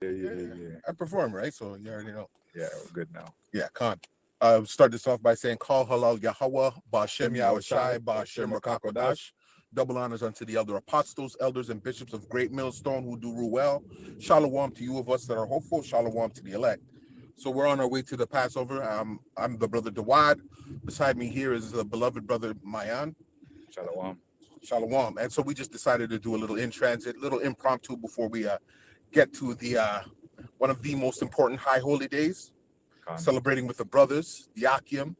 Yeah. I perform, right? So you already know. Yeah, we're good now. Yeah, Khan. Start this off by saying, Call Halal Yahweh, Ba'Shem Yahweh Yahushai, Shai, Ba'Shem Ba'Shem Rakakwadash. Double honors unto the elder apostles, elders, and bishops of Great Millstone who do rule well. Shalom to you of us that are hopeful. Shalom to the elect. So we're on our way to the Passover. I'm the brother Dawad. Beside me here is the beloved brother Mayan. Shalom. Shalom. And so we just decided to do a little in transit, little impromptu before we get to the one of the most important high holy days, celebrating with the brothers, the Akim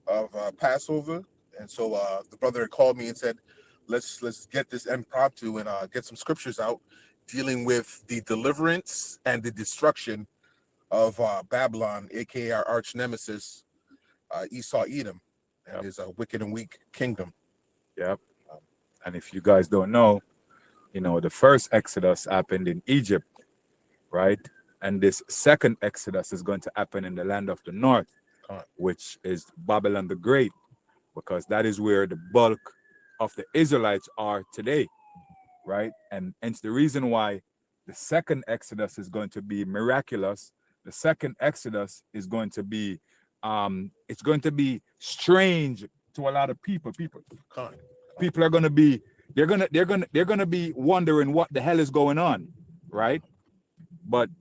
of Passover. And so the brother called me and said, let's get this impromptu and get some scriptures out dealing with the deliverance and the destruction of Babylon, aka our arch nemesis, Esau Edom, and his wicked and weak kingdom. Yep. And if you guys don't know, the first Exodus happened in Egypt, right? And this second Exodus is going to happen in the land of the north, which is Babylon the Great, because that is where the bulk of the Israelites are today, right? And hence the reason why the second Exodus is going to be miraculous. The second Exodus is going to be, it's going to be strange to a lot of people. People are going to be, they're going to be wondering what the hell is going on, right? But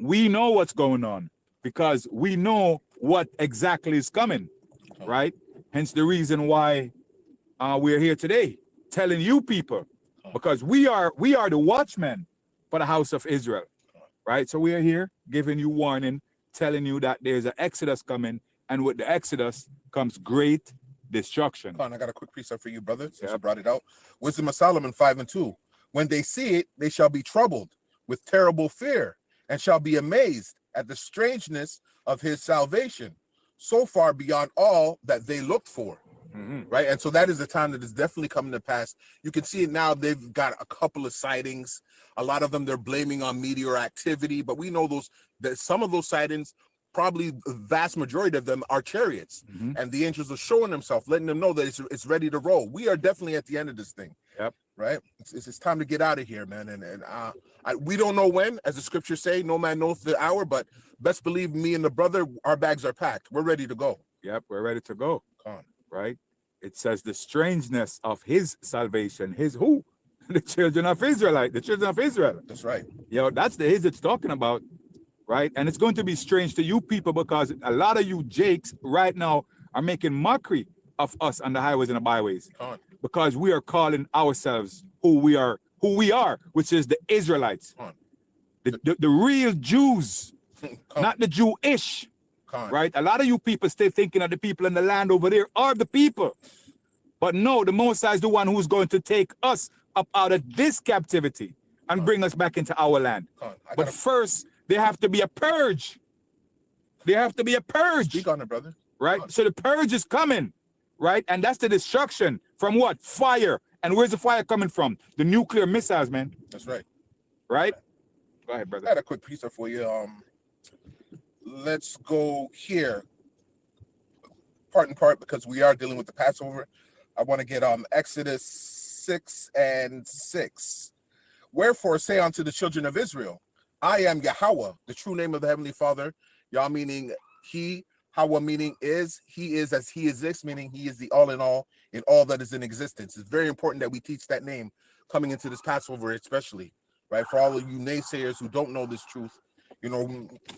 we know what's going on because we know what exactly is coming, right? Hence the reason why we're here today, telling you people, because we are the watchmen for the house of Israel, right? So we are here giving you warning, telling you that there's an Exodus coming, and with the Exodus comes great destruction. I got a quick precept for you, brother, since you brought it out. Wisdom of Solomon 5:2. When they see it, they shall be troubled with terrible fear, and shall be amazed at the strangeness of his salvation, so far beyond all that they looked for. Right. And so that is the time that is definitely coming to pass. You can see it now. They've got a couple of sightings. A lot of them they're blaming on meteor activity, but we know that some of those sightings, probably the vast majority of them, are chariots, and the angels are showing themselves, letting them know that it's ready to roll. We are definitely at the end of this thing. Yep. Right. It's time to get out of here, man. And we don't know when, as the scriptures say, no man knows the hour, but best believe me and the brother, our bags are packed. We're ready to go. Yep, we're ready to go. Right? It says the strangeness of his salvation. His who? The children of Israel. The children of Israel. That's right. That's the his it's talking about, right? And it's going to be strange to you people because a lot of you jakes right now are making mockery of us on the highways and the byways. Because we are calling ourselves who we are, which is the Israelites. The real Jews, not the Jewish. Right? A lot of you people still thinking that the people in the land over there are the people. But no, the Most High is the one who's going to take us up out of this captivity and bring us back into our land. But first, there have to be a purge. There have to be a purge. Speak on it, brother. Right? So the purge is coming. Right? And that's the destruction from what? Fire. And where's the fire coming from? The nuclear missiles, man. That's right. Right? Go ahead, brother. I had a quick piece for you. Let's go here, part and part, because we are dealing with the Passover. I want to get Exodus 6:6. Wherefore say unto the children of Israel, I am Yahweh, the true name of the Heavenly Father. Yah meaning he, Hawa meaning is, he is as he exists, meaning he is the all in all that is in existence. It's very important that we teach that name coming into this Passover, especially, right? For all of you naysayers who don't know this truth,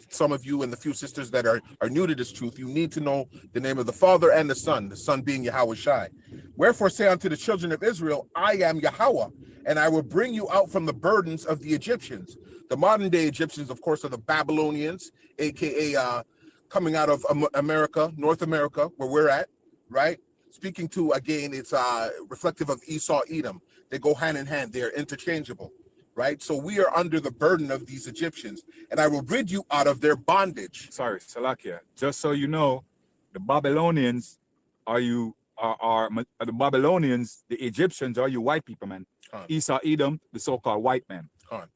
some of you and the few sisters that are new to this truth, you need to know the name of the Father and the Son being Yahweh Shai. Wherefore say unto the children of Israel, I am Yahweh, and I will bring you out from the burdens of the Egyptians. The modern day Egyptians, of course, are the Babylonians, aka coming out of America, North America, where we're at, right? Speaking to, again, it's reflective of Esau, Edom. They go hand in hand. They are interchangeable. Right, so we are under the burden of these Egyptians, and I will rid you out of their bondage. Sorry, Salakia. Just so you know, the Babylonians the Babylonians, the Egyptians are you white people, man. Esau, Edom, the so-called white man.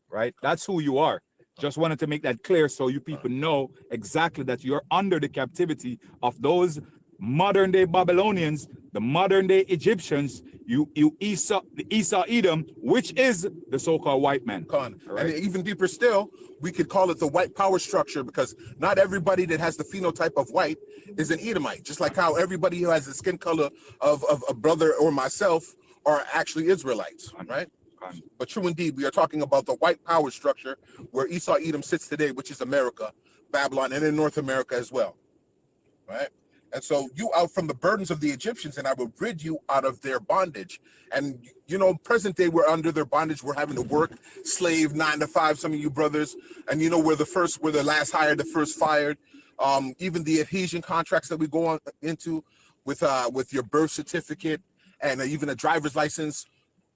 Right, that's who you are. Just wanted to make that clear so you people know exactly that you're under the captivity of those modern day Babylonians, the modern day Egyptians, you Esau, the Esau Edom, which is the so-called white man. And even deeper still, we could call it the white power structure, because not everybody that has the phenotype of white is an Edomite. Just like how everybody who has the skin color of a brother or myself are actually Israelites, right? But true indeed, we are talking about the white power structure where Esau Edom sits today, which is America, Babylon, and in North America as well, right? And so you out from the burdens of the Egyptians, and I will rid you out of their bondage. And, you know, present day, we're under their bondage. We're having to work, slave 9 to 5, some of you brothers. And, you know, we're the last hired, the first fired. Even the adhesion contracts that we go on into with your birth certificate and even a driver's license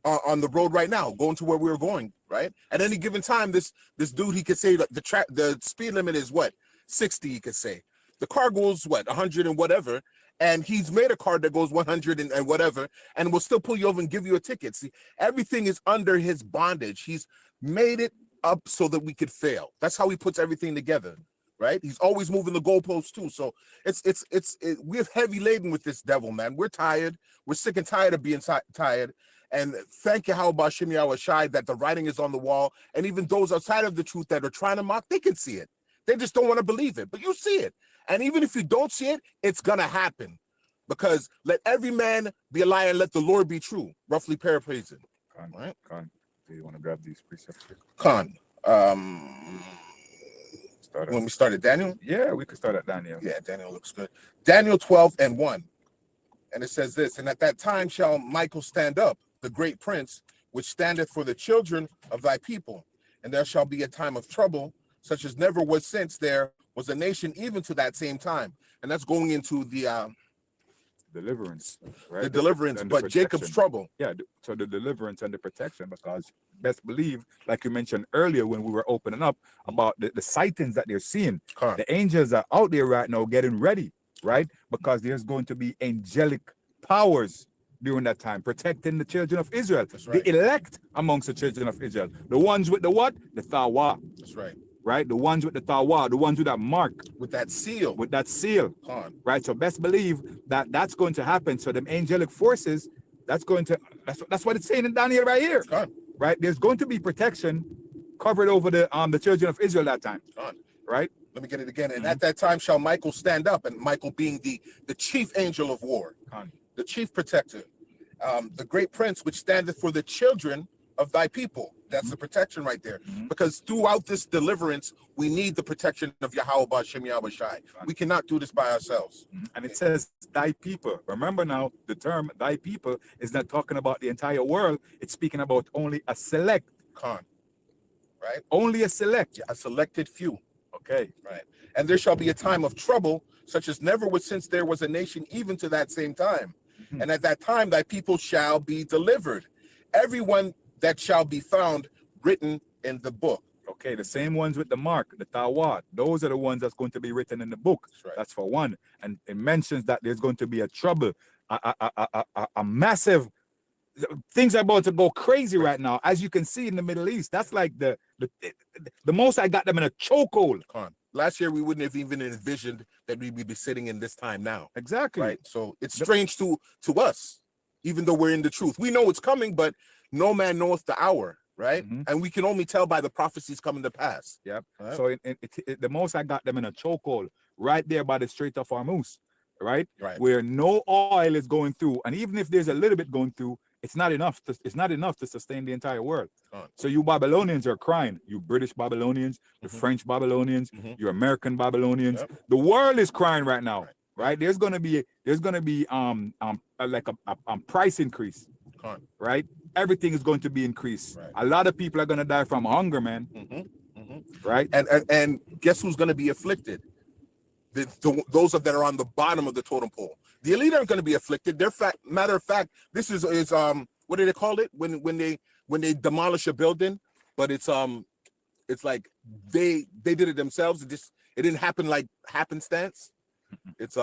on the road right now, going to where we were going, right? At any given time, this dude, he could say that the speed limit is what? 60, he could say. The car goes what, 100 and whatever, and he's made a car that goes 100 and whatever, and will still pull you over and give you a ticket. See, everything is under his bondage. He's made it up so that we could fail. That's how he puts everything together, right? He's always moving the goalposts too. So we're heavy laden with this devil, man. We're tired. We're sick and tired of being tired. And thank you, how about Shem Yahweh Shai, that the writing is on the wall, and even those outside of the truth that are trying to mock, they can see it. They just don't want to believe it, but you see it. And even if you don't see it, it's going to happen, because let every man be a liar, let the Lord be true. Roughly paraphrasing. Right? Do you want to grab these precepts? When we started Daniel? Yeah, we could start at Daniel. Yeah, Daniel looks good. Daniel 12:1. And it says this, and at that time shall Michael stand up, the great prince, which standeth for the children of thy people. And there shall be a time of trouble, such as never was since there was a nation even to that same time. And that's going into the deliverance, right? The deliverance, but Jacob's trouble. Yeah, so the deliverance and the protection, because best believe, like you mentioned earlier when we were opening up about the sightings that they're seeing. The angels are out there right now getting ready, right? Because there's going to be angelic powers during that time, protecting the children of Israel. That's right. The elect amongst the children of Israel. The ones with the what? The Thawa. That's right. Right? The ones with the Tawa, the ones with that mark. With that seal. With that seal. Right? So best believe that that's going to happen. So them angelic forces, that's what it's saying in Daniel right here. Right? There's going to be protection covered over the children of Israel that time. Right? Let me get it again. And at that time shall Michael stand up, and Michael being the chief angel of war, the chief protector, the great prince which standeth for the children of thy people. That's the protection right there. Because throughout this deliverance, we need the protection of Yahweh B'Shem Yahweh Shai. We cannot do this by ourselves. And it says thy people. Remember now, the term thy people is not talking about the entire world. It's speaking about only a select. Right? Only a select. A selected few. Okay. Right. And there shall be a time of trouble, such as never was since there was a nation even to that same time. And at that time thy people shall be delivered. Everyone that shall be found written in the book. Okay, the same ones with the mark, the Tawad, those are the ones that's going to be written in the book. That's right. That's for one. And it mentions that there's going to be a trouble, a massive, things are about to go crazy right now. As you can see in the Middle East, that's like the most I got them in a chokehold. Last year, we wouldn't have even envisioned that we'd be sitting in this time now. Exactly. Right. So it's strange to us, even though we're in the truth. We know it's coming, but no man knoweth the hour. Right. And we can only tell by the prophecies coming to pass. Yep. Right. So the most I got them in a chokehold right there by the Strait of Hormuz. Right. Where no oil is going through. And even if there's a little bit going through, it's not enough to sustain the entire world. So you Babylonians are crying. You British Babylonians, the French Babylonians, you American Babylonians. Yep. The world is crying right now. Right. There's gonna be like a price increase. Right. Everything is going to be increased. Right. A lot of people are going to die from hunger, man. Right. And guess who's going to be afflicted? Those that are on the bottom of the totem pole. The elite aren't going to be afflicted. Matter of fact, this is what do they call it when they demolish a building? But it's like they did it themselves. It didn't happen like happenstance. It's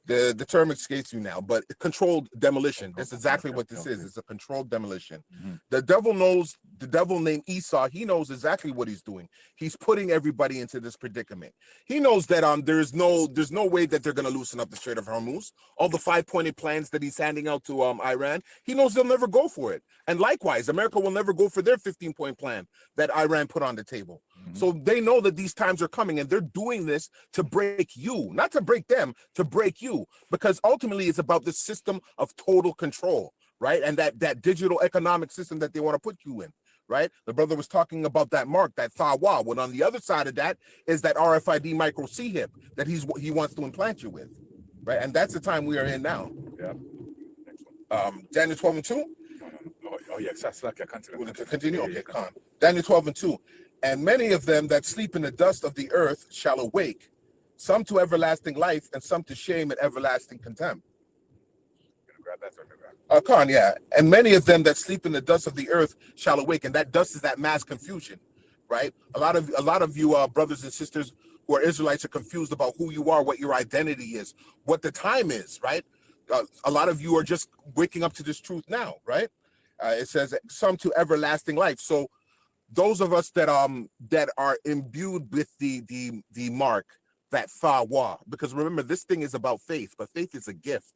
The term escapes me now, but controlled demolition. That's exactly what this is. It's a controlled demolition. The devil knows, the devil named Esau, he knows exactly what he's doing. He's putting everybody into this predicament. He knows that there's no way that they're going to loosen up the Strait of Hormuz. All the 5-pointed plans that he's handing out to Iran, he knows they'll never go for it. And likewise, America will never go for their 15-point plan that Iran put on the table. So they know that these times are coming, and they're doing this to break you, not to break them, to break you, because ultimately it's about the system of total control, right? And that digital economic system that they want to put you in, right? The brother was talking about that mark, that Thawa, when on the other side of that is that RFID micro C-hip that he wants to implant you with, right? And that's the time we are in now. Yeah. Daniel 12:2. Oh yes, that's like a continue. Continue. Okay, come on. Daniel 12:2. And many of them that sleep in the dust of the earth shall awake, some to everlasting life, and some to shame and everlasting contempt. Khan, yeah. And many of them that sleep in the dust of the earth shall awake, and that dust is that mass confusion, right? A lot of you brothers and sisters who are Israelites are confused about who you are, what your identity is, what the time is, right? A lot of you are just waking up to this truth now, right? It says some to everlasting life. So those of us that are imbued with the mark, that Thawa, because remember, this thing is about faith, but faith is a gift.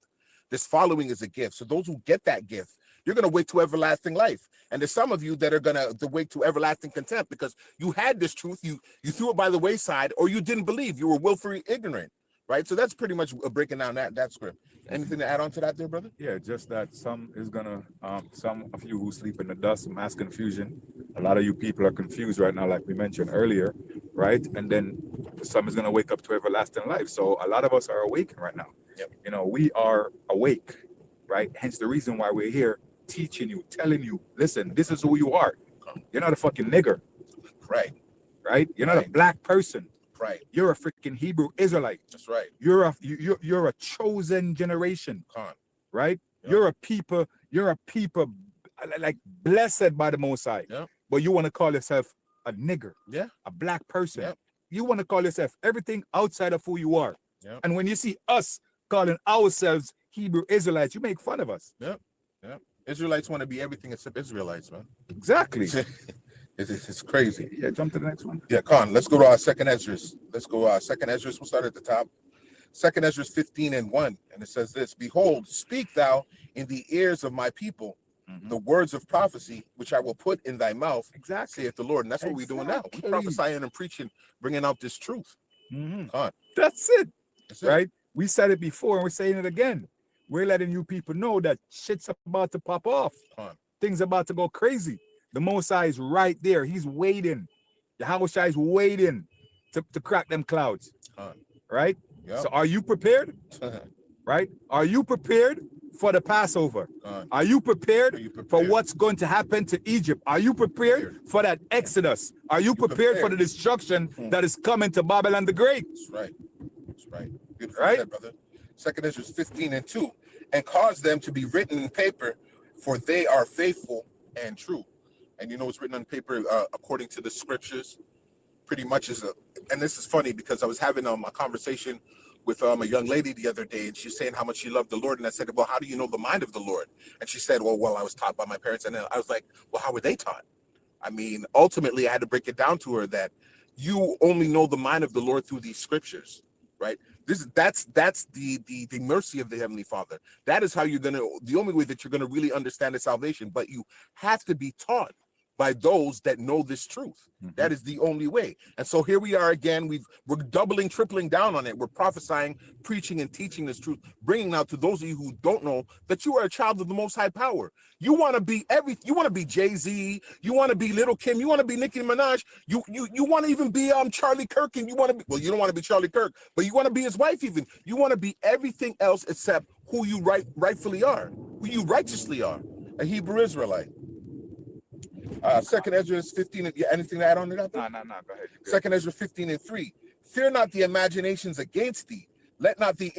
This following is a gift. So those who get that gift, you're going to wake to everlasting life. And there's some of you that are going to wake to everlasting contempt because you had this truth, you threw it by the wayside, or you didn't believe, you were willfully ignorant, right? So that's pretty much breaking down that script. Anything to add on to that there, brother? Yeah, just that some of you who sleep in the dust, mass confusion. A lot of you people are confused right now, like we mentioned earlier, right? And then some is going to wake up to everlasting life. So a lot of us are awakened right now. Yep. You know, we are awake, right? Hence the reason why we're here teaching you, telling you, listen, this is who you are. You're not a fucking nigger. Right. Right? You're not a black person. Right. You're a freaking Hebrew Israelite. That's right. You're a chosen generation. Right? Yep. You're a people like blessed by the Most High. Yep. But you want to call yourself a nigger. Yeah. A black person. Yep. You want to call yourself everything outside of who you are. Yep. And when you see us calling ourselves Hebrew Israelites, you make fun of us. Yep. Yep. Israelites want to be everything except Israelites, man. Exactly. It's crazy. Yeah, jump to the next one. Yeah, Khan. Let's go to our second Esdras. Second Esdras. We'll start at the top. Second Esdras 15:1, and it says this: Behold, speak thou in the ears of my people the words of prophecy, which I will put in thy mouth. Exactly. Saith the Lord. And that's what we're doing now. We're prophesying and preaching, bringing out this truth. Khan. That's it. Right? We said it before, and we're saying it again. We're letting you people know that shit's about to pop off. Things about to go crazy. The Most High is right there. He's waiting. Yahushua is waiting to crack them clouds. Right? Yep. So are you prepared? Right? Are you prepared for the Passover? Are you prepared for what's going to happen to Egypt? Are you prepared for that Exodus? Are you prepared for the destruction that is coming to Babylon the Great? That's right. That's right. Good for that, brother. Second Esdras 15:2, and cause them to be written in paper, for they are faithful and true. And you know what's written on paper according to the scriptures pretty much is and this is funny because I was having a conversation with a young lady the other day, and she's saying how much she loved the Lord. And I said, well, how do you know the mind of the Lord? And she said, well, I was taught by my parents. And then I was like, well, how were they taught? I mean, ultimately, I had to break it down to her that you only know the mind of the Lord through these scriptures, right? That's the mercy of the Heavenly Father. That is how the only way that you're gonna really understand the salvation. But you have to be taught by those that know this truth. That is the only way. And so here we are again. We're doubling, tripling down on it. We're prophesying, preaching, and teaching this truth, bringing out to those of you who don't know that you are a child of the Most High Power. You want to be you want to be Jay-Z. You want to be Little Kim. You want to be Nicki Minaj. You want to even be Charlie Kirk. And you want to be, well, you don't want to be Charlie Kirk, but you want to be his wife even. You want to be everything else except who you rightfully are, who you righteously are, a Hebrew Israelite. Second Esdras 15. Anything to add on to that? No. Go ahead. Second Esdras 15:3. Fear not the imaginations against thee. Let not the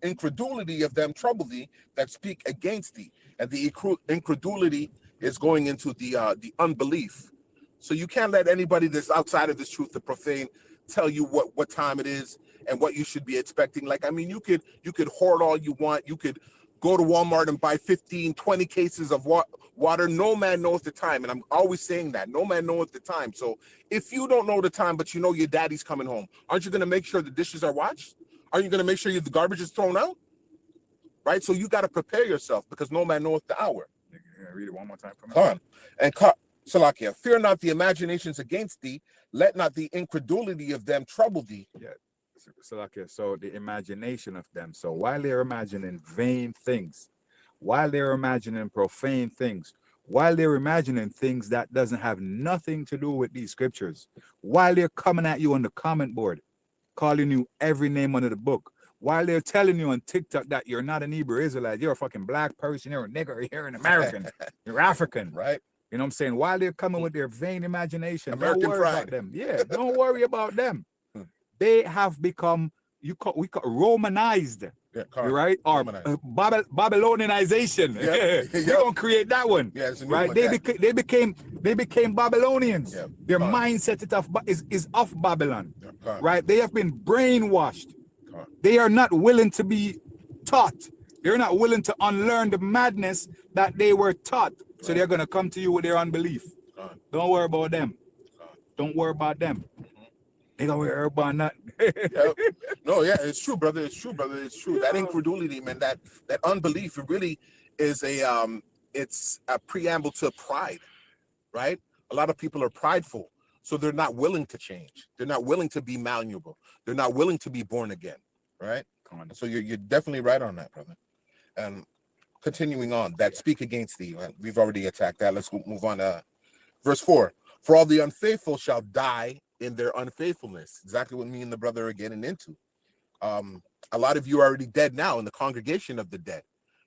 incredulity of them trouble thee that speak against thee. And the incredulity is going into the unbelief. So you can't let anybody that's outside of this truth, the profane, tell you what time it is. and what you should be expecting. Like, I mean, you could hoard all you want. You could go to Walmart and buy 15, 20 cases of water. No man knows the time. And I'm always saying that. No man knows the time. So if you don't know the time, but you know your daddy's coming home, aren't you going to make sure the dishes are washed? Are you going to make sure the garbage is thrown out? Right? So you got to prepare yourself because no man knoweth the hour. Read it one more time for me. Come on. Salakia, fear not the imaginations against thee. Let not the incredulity of them trouble thee. Yeah. Salakia, so the imagination of them. So while they're imagining vain things, while they're imagining profane things, while they're imagining things that doesn't have nothing to do with these scriptures, while they're coming at you on the comment board, calling you every name under the book, while they're telling you on TikTok that you're not an Hebrew Israelite, you're a fucking black person, you're a nigger, you're an American, you're African, right? You know what I'm saying? While they're coming with their vain imagination, American don't worry pride. about them. Yeah, don't worry about them. They have become we call Romanized, right? Or Babylonianization. Yep. We're gonna create that one. Yeah, it's a new right? one, They became Babylonians. Yep. Their mindset is off Babylon. Yep. Right? They have been brainwashed. They are not willing to be taught. They're not willing to unlearn the madness that they were taught. So they're gonna come to you with their unbelief. Don't worry about them. Don't worry about them. They don't worry about nothing. Yep. No, yeah, it's true, brother. It's true, brother. It's true. That incredulity, man, that unbelief, it really is it's a preamble to pride, right? A lot of people are prideful, so they're not willing to change. They're not willing to be malleable. They're not willing to be born again, right? So you're definitely right on that, brother. And continuing on, that speak against thee. We've already attacked that. Let's move on to verse 4. For all the unfaithful shall die in their unfaithfulness. Exactly what me and the brother are getting into. A lot of you are already dead now in the congregation of the dead,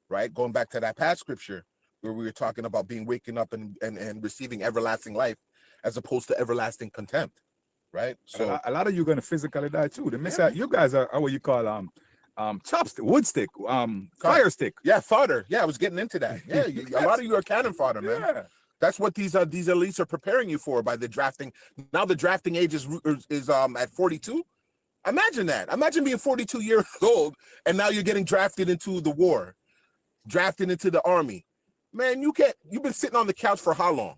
right? Going back to that past scripture where we were talking about being waking up and receiving everlasting life as opposed to everlasting contempt, right? So a lot of you are going to physically die too. You guys are what you call chopstick, wood stick, fire stick. Yeah, fodder. Yeah, I was getting into that. Yeah, a lot of you are cannon fodder, man. Yeah. That's what these elites are preparing you for by the drafting. Now the drafting age is at 42. Imagine that. Imagine being 42 years old and now you're getting drafted into the war, drafted into the army. Man, you've been sitting on the couch for how long?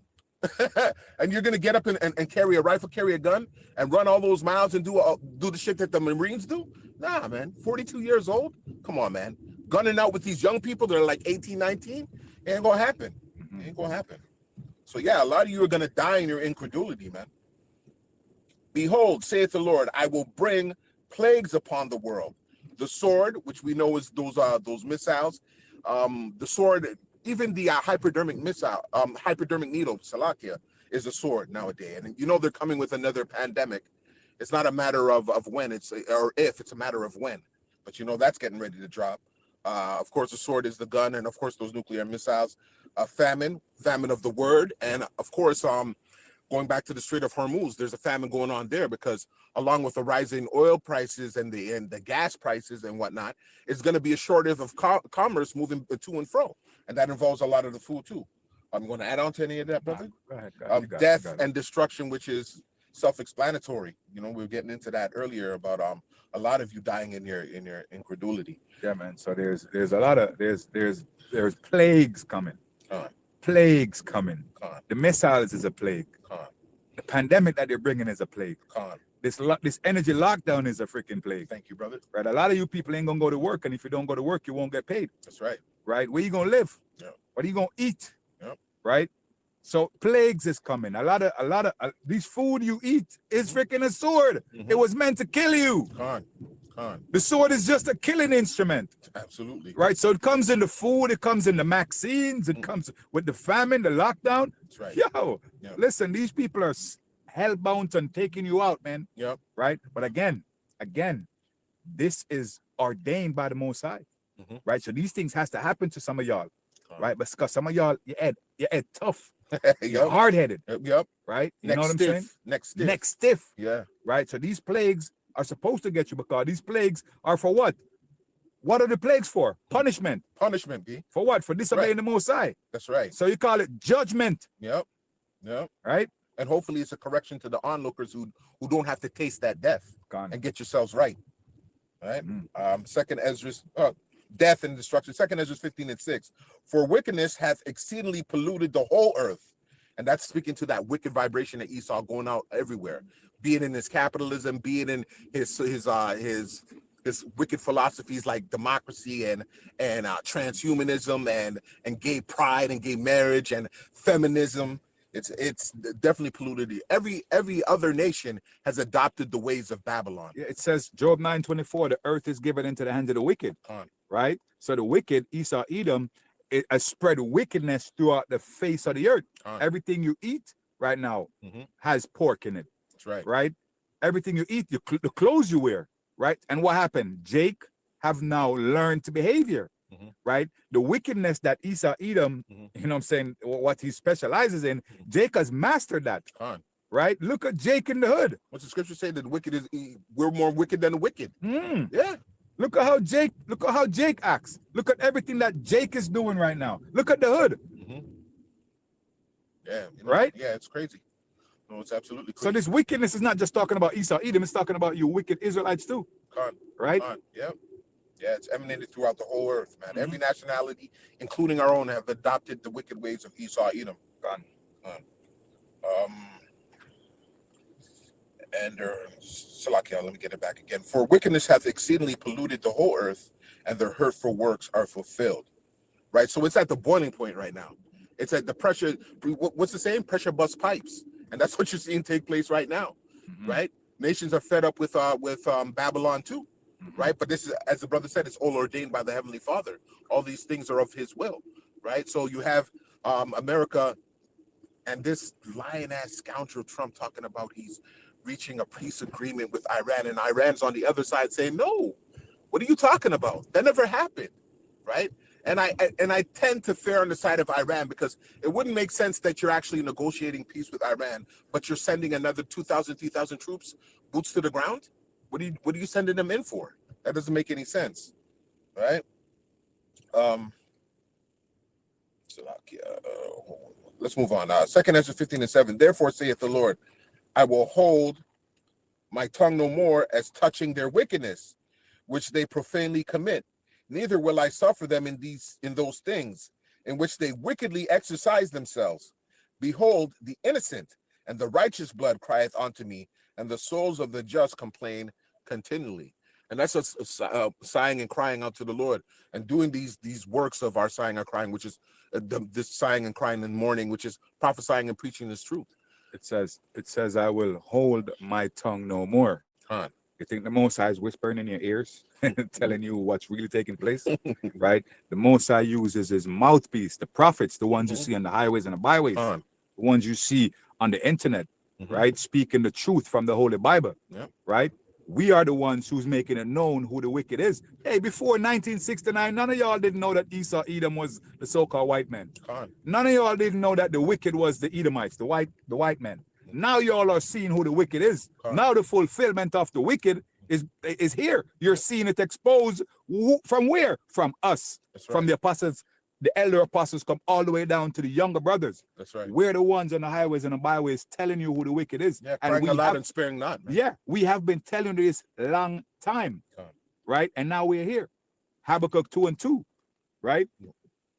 And you're gonna get up and carry a rifle, carry a gun, and run all those miles and do the shit that the Marines do? Nah, man. 42 years old? Come on, man. Gunning out with these young people that are like 18, 19? It ain't gonna happen. It ain't gonna happen. So yeah, a lot of you are gonna die in your incredulity, man. Behold, saith the Lord, I will bring plagues upon the world. The sword, which we know is those missiles, the sword, even the hypodermic missile, hypodermic needle, Salakia, is a sword nowadays. And you know they're coming with another pandemic. It's not a matter of when, or if, it's a matter of when. But you know that's getting ready to drop. Of course, the sword is the gun, and of course those nuclear missiles. Famine of the word, and of course, going back to the Strait of Hormuz, there's a famine going on there because along with the rising oil prices and the gas prices and whatnot, it's going to be a shortage of commerce moving to and fro, and that involves a lot of the food too. I'm going to add on to any of that, brother. Go ahead. Death and destruction, which is self-explanatory. You know, we were getting into that earlier about a lot of you dying in your incredulity. Yeah, man. So there's a lot of there's plagues coming. Plagues coming. The missiles is a plague. The pandemic that they're bringing is a plague. This energy lockdown is a freaking plague. Thank you, brother. Right. A lot of you people ain't gonna go to work, and if you don't go to work, you won't get paid. That's right. Right. Where you gonna live? Yep. What are you gonna eat? Yep. Right. So plagues is coming. A lot of these food you eat is freaking a sword. It was meant to kill you. The sword is just a killing instrument. Absolutely. Right. So it comes in the food, it comes in the vaccines, it comes with the famine, the lockdown. That's right. Listen, these people are hellbound on taking you out, man. Yep. Right. But again, this is ordained by the Most High. Right. So these things has to happen to some of y'all. Right. But because some of y'all, your head tough. You're hard-headed. Yep. Right. You know what I'm saying? Next stiff. Yeah. Right. So these plagues are supposed to get you because these plagues are for what? What are the plagues for? Punishment. Punishment, B. For what? For disobeying the Most High. That's right. So you call it judgment. Yep. Right? And hopefully it's a correction to the onlookers who don't have to taste that death and get yourselves right. Right. Mhm. Second Ezra's death and destruction. Second Ezra's 15:6. For wickedness hath exceedingly polluted the whole earth. And that's speaking to that wicked vibration that Esau going out everywhere, be it in his capitalism, be it in his wicked philosophies like democracy and transhumanism and gay pride and gay marriage and feminism. It's definitely polluted. Every other nation has adopted the ways of Babylon. Yeah, it says Job 9:24, the earth is given into the hands of the wicked, right? So the wicked, Esau, Edom, it has spread wickedness throughout the face of the earth. Everything you eat right now has pork in it. That's right. Right? Everything you eat, the clothes you wear, right? And what happened? Jake have now learned to behave here, right? The wickedness that Esau, Edom, you know what I'm saying, what he specializes in, Jake has mastered that. Right? Look at Jake in the hood. What's the scripture say? That the wicked is we're more wicked than the wicked. Yeah. Look at how Jake acts. Look at everything that Jake is doing right now. Look at the hood. Yeah. Right? Yeah, it's crazy. No, it's absolutely crazy. So this wickedness is not just talking about Esau, Edom. It's talking about you wicked Israelites too. Right? Yeah. Yeah, it's emanated throughout the whole earth, man. Every nationality, including our own, have adopted the wicked ways of Esau, Edom. Salakia, let me get it back again. For wickedness hath exceedingly polluted the whole earth, and their hurtful works are fulfilled. Right? So it's at the boiling point right now. It's at the pressure. What's the saying? Pressure bust pipes. And that's what you're seeing take place right now. Right? Nations are fed up with Babylon too. Right? But this is, as the brother said, it's all ordained by the Heavenly Father. All these things are of his will. Right? So you have America and this lion-ass scoundrel Trump talking about he's reaching a peace agreement with Iran, and Iran's on the other side saying, no, what are you talking about? That never happened, right? And I tend to err on the side of Iran because it wouldn't make sense that you're actually negotiating peace with Iran, but you're sending another 2,000, 3,000 troops, boots to the ground. What are you sending them in for? That doesn't make any sense, right? Let's move on. Second Ezra 15:7. Therefore saith the Lord, I will hold my tongue no more as touching their wickedness, which they profanely commit. Neither will I suffer them in those things in which they wickedly exercise themselves. Behold, the innocent and the righteous blood crieth unto me, and the souls of the just complain continually. And that's us sighing and crying out to the Lord and doing these works of our sighing and crying, which is this sighing and crying in mourning, which is prophesying and preaching this truth. It says, I will hold my tongue no more. You think the Most High is whispering in your ears, telling you what's really taking place, right? The Most High uses his mouthpiece, the prophets, the ones you see on the highways and the byways, the ones you see on the internet, right? Speaking the truth from the Holy Bible, right? We are the ones who's making it known who the wicked is. Hey, before 1969, none of y'all didn't know that Esau, Edom was the so-called white man. None of y'all didn't know that the wicked was the Edomites, the white man. Now y'all are seeing who the wicked is. Now the fulfillment of the wicked is here. You're seeing it exposed from where? From us, from the apostles. The elder apostles come all the way down to the younger brothers. That's right. We're the ones on the highways and the byways telling you who the wicked is. Yeah, crying aloud and sparing not. Man. Yeah, we have been telling you this long time, right? And now we're here. Habakkuk 2:2, right?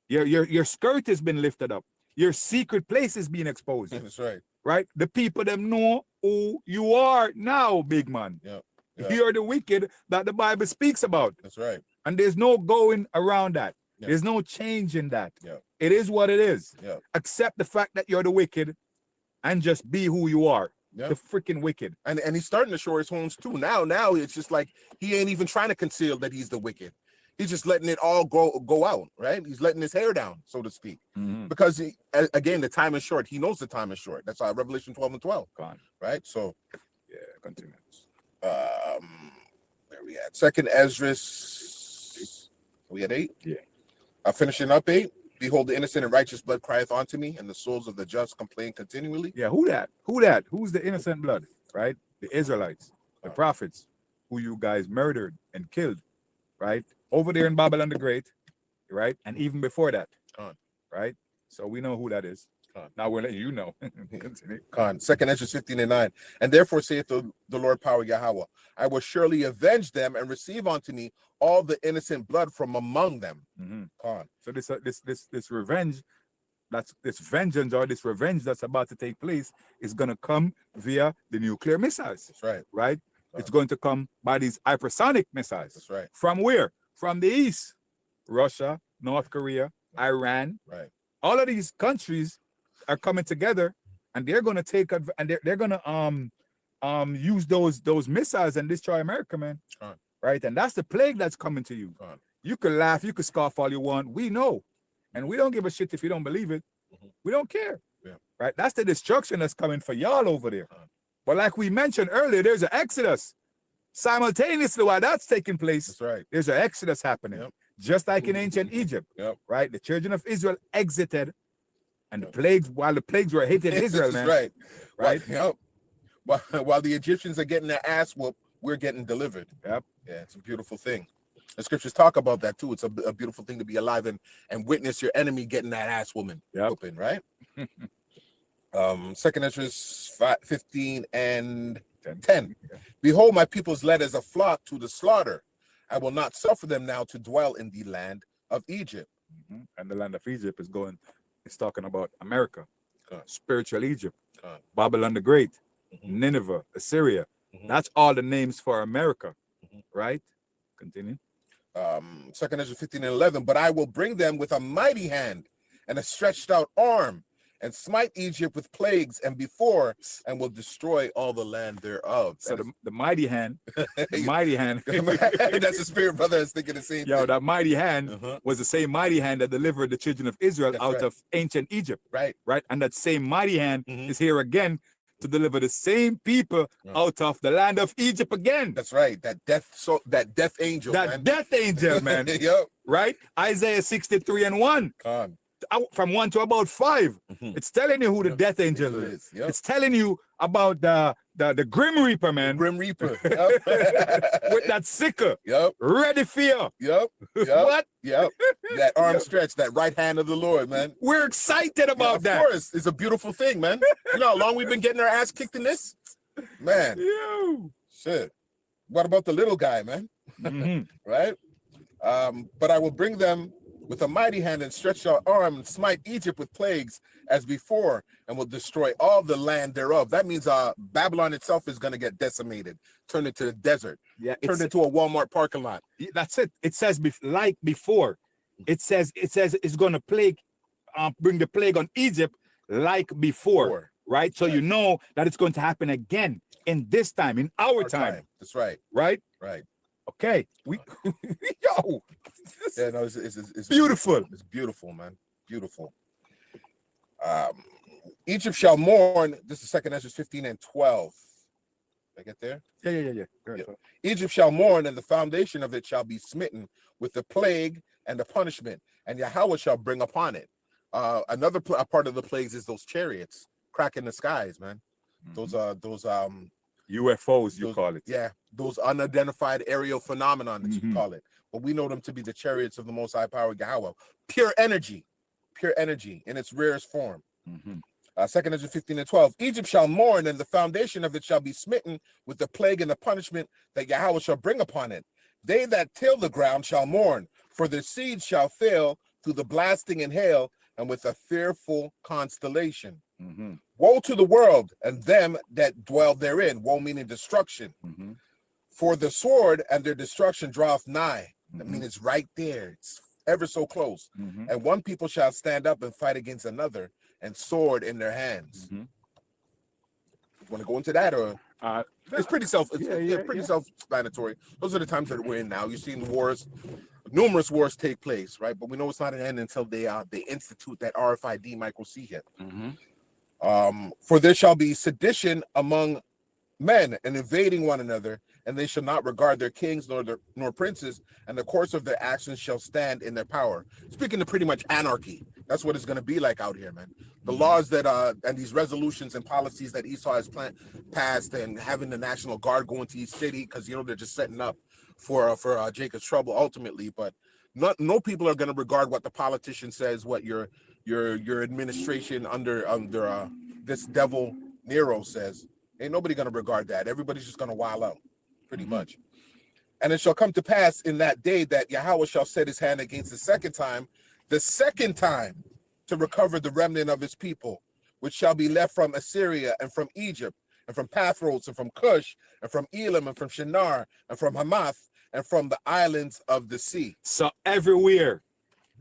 Your skirt has been lifted up. Your secret place is being exposed. That's right. Right? The people them know who you are now, big man. Yeah. You're the wicked that the Bible speaks about. That's right. And there's no going around that. There's no change in that. It is what it is. Accept the fact that you're the wicked and just be who you are. The freaking wicked. And he's starting to show his horns too. Now it's just like he ain't even trying to conceal that he's the wicked. He's just letting it all go out, right? He's letting his hair down, so to speak. Because again, the time is short. He knows the time is short. That's Revelation 12:12. Right? So continue. Where we at? Second Ezra. We at 8? Yeah. Finishing up 8. Behold, the innocent and righteous blood crieth unto me, and the souls of the just complain continually. Yeah, who that? Who's the innocent blood? Right? The Israelites, the prophets, who you guys murdered and killed, right? Over there in Babylon the Great, right? And even before that, right? So we know who that is. Now we're letting you know. Continue. Con. 2nd Ezra 15:9. And therefore saith the Lord power Yahweh, I will surely avenge them and receive unto me all the innocent blood from among them. Con. So this revenge, that's this vengeance or this revenge that's about to take place is going to come via the nuclear missiles. That's right. Right? It's going to come by these hypersonic missiles. That's right. From where? From the east. Russia, North Korea, Iran. Right. All of these countries are coming together, and they're going to take and they're going to use those missiles and destroy America, man. Right? And that's the plague that's coming to you. You can laugh, you can scoff all you want. We know. And we don't give a shit if you don't believe it. We don't care. Yeah. Right? That's the destruction that's coming for y'all over there. But like we mentioned earlier, there's an exodus. Simultaneously while that's taking place, That's right. there's an exodus happening. Yep. Just like in ancient Egypt. Yep. Right? The children of Israel exited, and the plagues, while the plagues were hitting Israel, man. Right. Right? Yep. While the Egyptians are getting their ass whooped, we're getting delivered. Yep. Yeah, it's a beautiful thing. The scriptures talk about that too. It's a beautiful thing to be alive and witness your enemy getting that ass whooping, right? 2nd Ezra 15 and 10. Behold, my people is led as a flock to the slaughter. I will not suffer them now to dwell in the land of Egypt. And the land of Egypt it's talking about America, spiritual Egypt, Babylon the Great, Nineveh, Assyria. That's all the names for America, right? Continue. 2nd Ezra 15 and 11. But I will bring them with a mighty hand and a stretched out arm, and smite Egypt with plagues and will destroy all the land thereof. So the mighty hand, the mighty hand. That's the spirit, brother. I was thinking the same thing. That mighty hand was the same mighty hand that delivered the children of Israel out of ancient Egypt. Right. Right. And that same mighty hand is here again to deliver the same people out of the land of Egypt again. That's right. That death angel. That death angel, man. Yep. Right? Isaiah 63 and 1. From 1 to about 5. It's telling you who the death angel is. Yep. It's telling you about the Grim Reaper, man. Grim Reaper. With that sickle. Yep. Ready for you. Yep. What? Yep. That arm stretch, that right hand of the Lord, man. We're excited about that. Of course. It's a beautiful thing, man. You know how long we've been getting our ass kicked in this? Man. Shit. What about the little guy, man? Right? But I will bring them with a mighty hand and stretch out arm and smite Egypt with plagues as before, and will destroy all the land thereof. That means Babylon itself is going to get decimated, turned into the desert, turned into a Walmart parking lot. That's it. It says like before. It says it's going to bring the plague on Egypt like before. Right? So you know that it's going to happen again in this time, in our time. That's right. Right? Right. Okay. Yo. Yeah, no, it's beautiful. It's beautiful, man. Beautiful. Egypt shall mourn. This is 2nd Ezra 15 and 12. Did I get there? Yeah. Yeah. Egypt shall mourn, and the foundation of it shall be smitten with the plague and the punishment, and Yahweh shall bring upon it. Another part of the plagues is those chariots cracking the skies, man. Those UFOs, you call it. Yeah, those unidentified aerial phenomenon that you call it. But we know them to be the chariots of the Most High Power Yahweh. Pure energy in its rarest form. 2nd Ezra 15 and 12. Egypt shall mourn, and the foundation of it shall be smitten with the plague and the punishment that Yahweh shall bring upon it. They that till the ground shall mourn, for their seed shall fail through the blasting and hail, and with a fearful constellation. Woe to the world and them that dwell therein. Woe meaning destruction. For the sword and their destruction draweth nigh. I mean, it's right there. It's ever so close. And one people shall stand up and fight against another, and sword in their hands. You want to go into that, or it's pretty self-explanatory. Those are the times that we're in now. You're seeing wars, numerous wars take place, right? But we know it's not an end until they institute that RFID micro C hit. For there shall be sedition among men, and invading one another, and they shall not regard their kings nor princes, and the course of their actions shall stand in their power. Speaking of pretty much anarchy, that's what it's going to be like out here, man. The laws that and these resolutions and policies that Esau has passed, and having the National Guard go into each city, because they're just setting up for Jacob's trouble ultimately. But no people are going to regard what the politician says, what your your administration under this devil Nero says, ain't nobody gonna regard that. Everybody's just gonna wild out, pretty much. And it shall come to pass in that day that Yahweh shall set his hand against the second time, to recover the remnant of his people, which shall be left from Assyria and from Egypt and from Pathros and from Cush and from Elam and from Shinar and from Hamath and from the islands of the sea. So everywhere,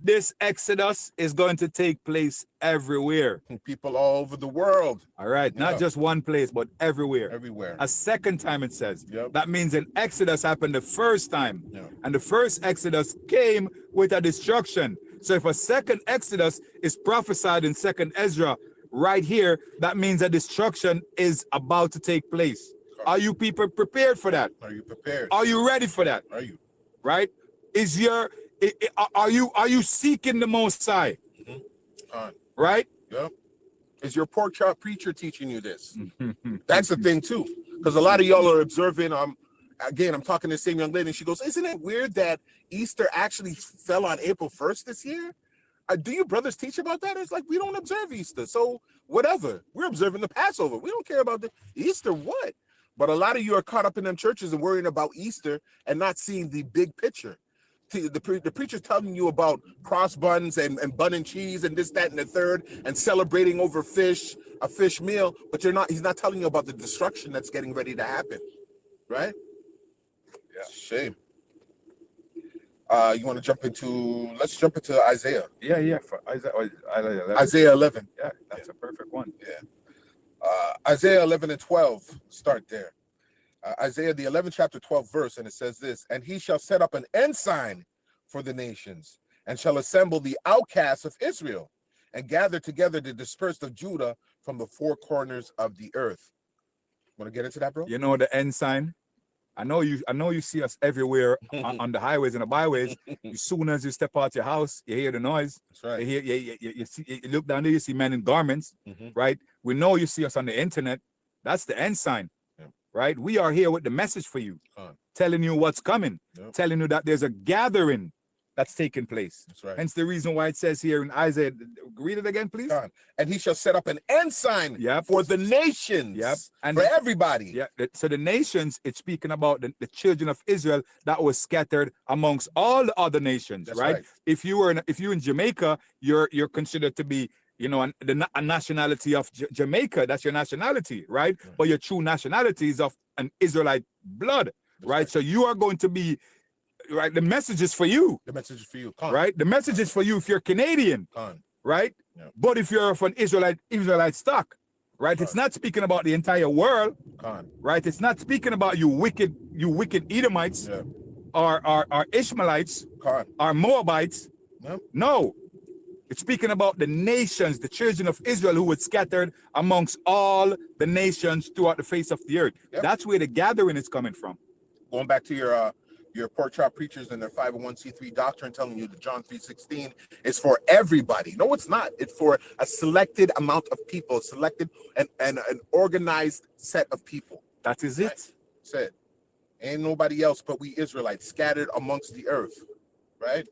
this Exodus is going to take place everywhere. People all over the world. All right, not just one place, but everywhere. Everywhere. A second time it says. Yep. That means an Exodus happened the first time. Yeah. And the first Exodus came with a destruction. So if a second Exodus is prophesied in second Ezra right here, that means a destruction is about to take place. Are you people prepared for that? Are you prepared? Are you ready for that? Are you? Right? Are you seeking the Most High? Right? Yep. Is your pork chop preacher teaching you this? That's the thing too, because a lot of y'all are observing. Again, I'm talking to the same young lady, and she goes, "Isn't it weird that Easter actually fell on April 1st this year? Do you brothers teach about that?" It's like, we don't observe Easter, so whatever. We're observing the Passover. We don't care about the Easter. What? But a lot of you are caught up in them churches and worrying about Easter and not seeing the big picture. The preacher's telling you about cross buns and bun and cheese and this, that, and the third, and celebrating over a fish meal, but he's not telling you about the destruction that's getting ready to happen, right? Yeah. Shame. You want to let's jump into Isaiah. Yeah. For Isaiah 11. Isaiah 11. Yeah, that's a perfect one. Yeah. Isaiah 11 and 12. Start there. Isaiah, the 11th chapter, 12th verse, and it says this: "And he shall set up an ensign for the nations, and shall assemble the outcasts of Israel, and gather together the dispersed of Judah from the four corners of the earth." Want to get into that, bro? You know the ensign? I know you see us everywhere on the highways and the byways. As soon as you step out your house, you hear the noise. That's right. You look down there, you see men in garments, right? We know you see us on the internet. That's the ensign. Right? We are here with the message for you, telling you what's coming, telling you that there's a gathering that's taking place. That's right. Hence the reason why it says here in Isaiah, read it again, please. And he shall set up an ensign for the nations, and for everybody. Yeah. So the nations, it's speaking about the children of Israel that was scattered amongst all the other nations. That's right? right. If you're in Jamaica, you're considered to be, a nationality of Jamaica. That's your nationality, right? But your true nationality is of an Israelite blood, right? So you are going to be, right? The message is for you. The message is for you, right? The message is for you if you're Canadian, right? Yeah. But if you're of an Israelite stock, right? It's not speaking about the entire world, right? It's not speaking about you wicked Edomites, or Ishmaelites, or Moabites. No. It's speaking about the nations, the children of Israel who were scattered amongst all the nations throughout the face of the earth. That's where the gathering is coming from. Going back to your pork chop preachers and their 501c3 doctrine telling you that John 3:16 is for everybody. No, it's not. It's for a selected amount of people, selected and an organized set of people. That is it. Said, ain't nobody else but we Israelites scattered amongst the earth, right?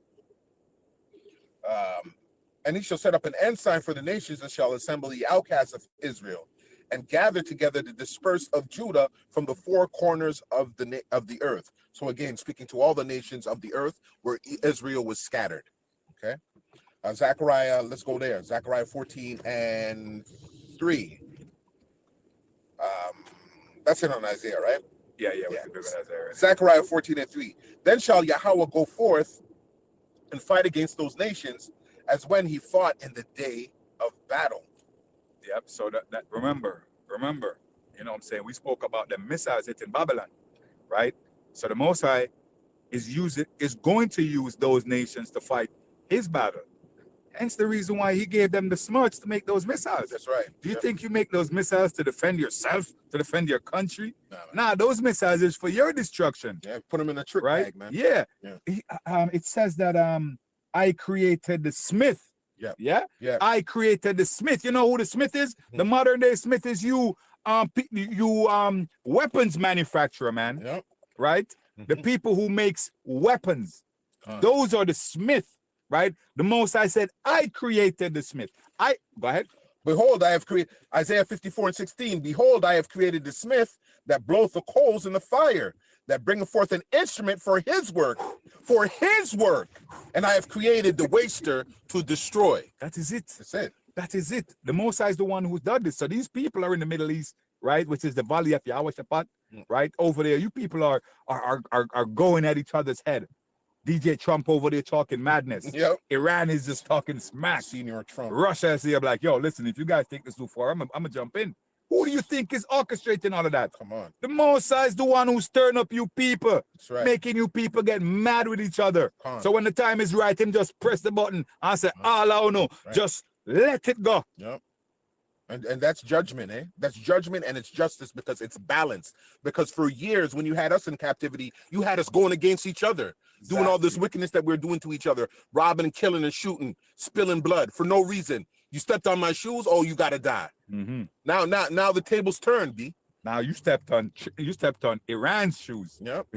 And he shall set up an ensign for the nations, and shall assemble the outcasts of Israel, and gather together the dispersed of Judah from the four corners of the earth. So again, speaking to all the nations of the earth where Israel was scattered. Okay. Zechariah, let's go there. Zechariah 14 and 3. That's it on Isaiah, right? Yeah. Isaiah. Zechariah 14 and 3. Then shall Yahweh go forth and fight against those nations, as when he fought in the day of battle. Yep. So that remember, you know what I'm saying? We spoke about the missiles hitting Babylon, right? So the Most High is going to use those nations to fight his battle. Hence the reason why he gave them the smarts to make those missiles. That's right. Do you think you make those missiles to defend yourself, to defend your country? Nah, Nah, those missiles is for your destruction. Yeah, put them in a trick bag, man. Yeah. It says that I created the smith. Yeah. I created the smith. You know who the smith is? The modern day smith is you weapons manufacturer, man. Yep. Right? The people who makes weapons. Those are the smith. right? The Most High said, I created the smith. Go ahead. Behold, I have created, Isaiah 54:16. Behold, I have created the smith that bloweth the coals in the fire, that bringeth forth an instrument for his work, for his work. And I have created the waster to destroy. That is it. That's it. That is it. The Most High is the one who's done this. So these people are in the Middle East, right? Which is the valley of Yahweh Shaphat, right? Over there, you people are going at each other's head. DJ Trump over there talking madness. Yep. Iran is just talking smack. Senior Trump. Russia is here like, yo, listen, if you guys think this too far, I'm gonna jump in. Who do you think is orchestrating all of that? Come on. The Most High is the one who's stirring up you people, That's right. making you people get mad with each other. So when the time is right, him just press the button and say, all I know, just let it go. Yep. And that's judgment, eh? That's judgment, and it's justice because it's balanced. Because for years, when you had us in captivity, you had us going against each other, doing all this wickedness that we're doing to each other, robbing and killing and shooting, spilling blood for no reason. You stepped on my shoes, oh, you gotta die. Now the tables turned, B. Now you stepped on Iran's shoes. Yep.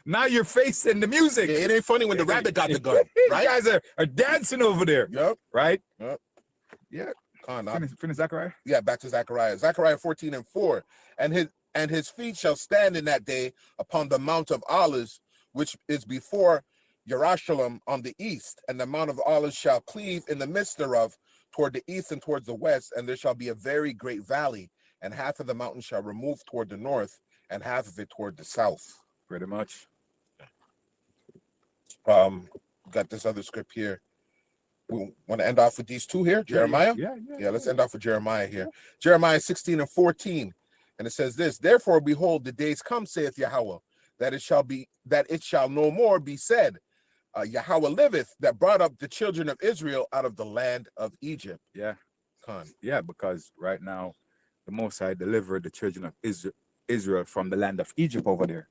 Now you're facing the music. Yeah, it ain't funny when the rabbit got the gun, right? You guys are dancing over there. Yep. Right? Yep. Yeah. Finish Zechariah? Yeah, back to Zechariah. Zechariah 14:4. And his feet shall stand in that day upon the Mount of Olives, which is before Jerusalem on the east, and the Mount of Olives shall cleave in the midst thereof toward the east and towards the west, and there shall be a very great valley, and half of the mountain shall remove toward the north, and half of it toward the south. Pretty much. Got this other script here. We want to end off with these two here, Jeremiah? Yeah, let's end off with Jeremiah here. Jeremiah 16:14. And it says this, therefore, behold, the days come, saith Yahweh, that it shall no more be said, Yahweh liveth, that brought up the children of Israel out of the land of Egypt. Yeah. Yeah, because right now, the Most High delivered the children of Israel from the land of Egypt over there.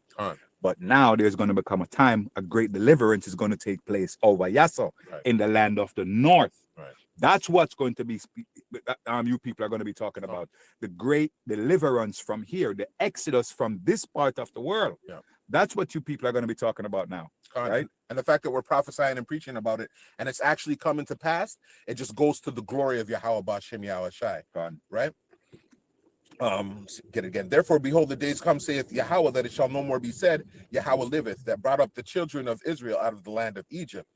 But now there's going to become a time, a great deliverance is going to take place over Yasso in the land of the north. That's what's going to be, you people are going to be talking about. The great deliverance from here, the exodus from this part of the world. That's what you people are going to be talking about now. Right? And the fact that we're prophesying and preaching about it, and it's actually coming to pass, it just goes to the glory of Yahweh B'Shem Yahweh Shai. Right? Get it again. Therefore, behold, the days come, saith Yahweh, that it shall no more be said, Yahweh liveth, that brought up the children of Israel out of the land of Egypt.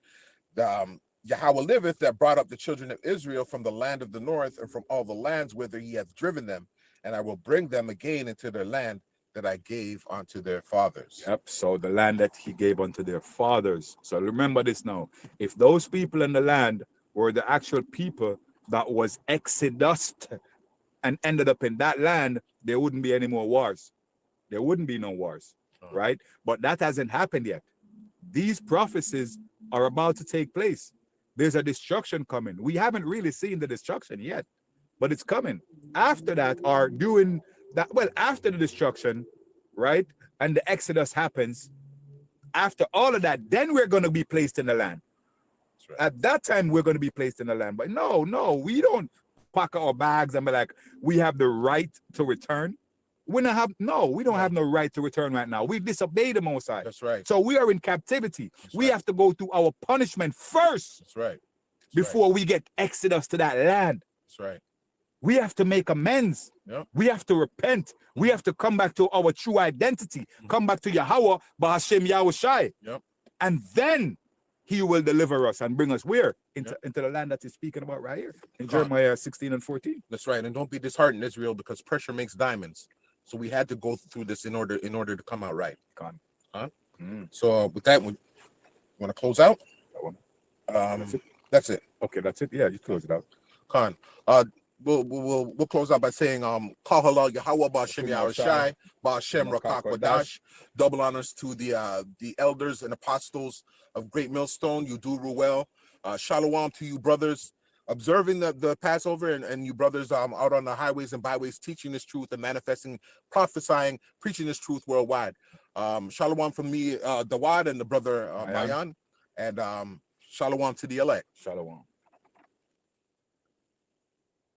Yahweh liveth, that brought up the children of Israel from the land of the north and from all the lands whither he hath driven them, and I will bring them again into their land that I gave unto their fathers. Yep. So the land that he gave unto their fathers. So remember this now. If those people in the land were the actual people that was exodused and ended up in that land, there wouldn't be any more wars. There wouldn't be no wars, right? But that hasn't happened yet. These prophecies are about to take place. There's a destruction coming. We haven't really seen the destruction yet, but it's coming. After that, or doing that, well, after the destruction, right? And the Exodus happens, after all of that, then we're going to be placed in the land. At that time, we're going to be placed in the land. But no, we don't pack our bags and be like, we have the right to return. We don't have no right to return right now. We disobeyed the Most High. That's right. So we are in captivity. We have to go through our punishment first. That's right. Before we get Exodus to that land. That's right. We have to make amends. Yep. We have to repent. We have to come back to our true identity. Come back to Yahweh, B'Hashem Yahweh Shai. Yep. And then he will deliver us and bring us where? Into the land that he's speaking about right here. In Jeremiah 16:14. That's right. And don't be disheartened, Israel, because pressure makes diamonds. So we had to go through this in order to come out right. So with that, we want to close out. That's it. Okay, that's it. Yeah, you close it out. We'll close out by saying Kal Halal Yahweh B'Shem Yahweh Shai B'Shem Rakak Wadash. Double honors to the elders and apostles of Great Millstone. You do well. Shalom to you brothers observing the Passover, and you brothers out on the highways and byways teaching this truth and manifesting, prophesying, preaching this truth worldwide. Shalom from me, Dawad, and the brother Mayan, and shalom to the elect. Shalom.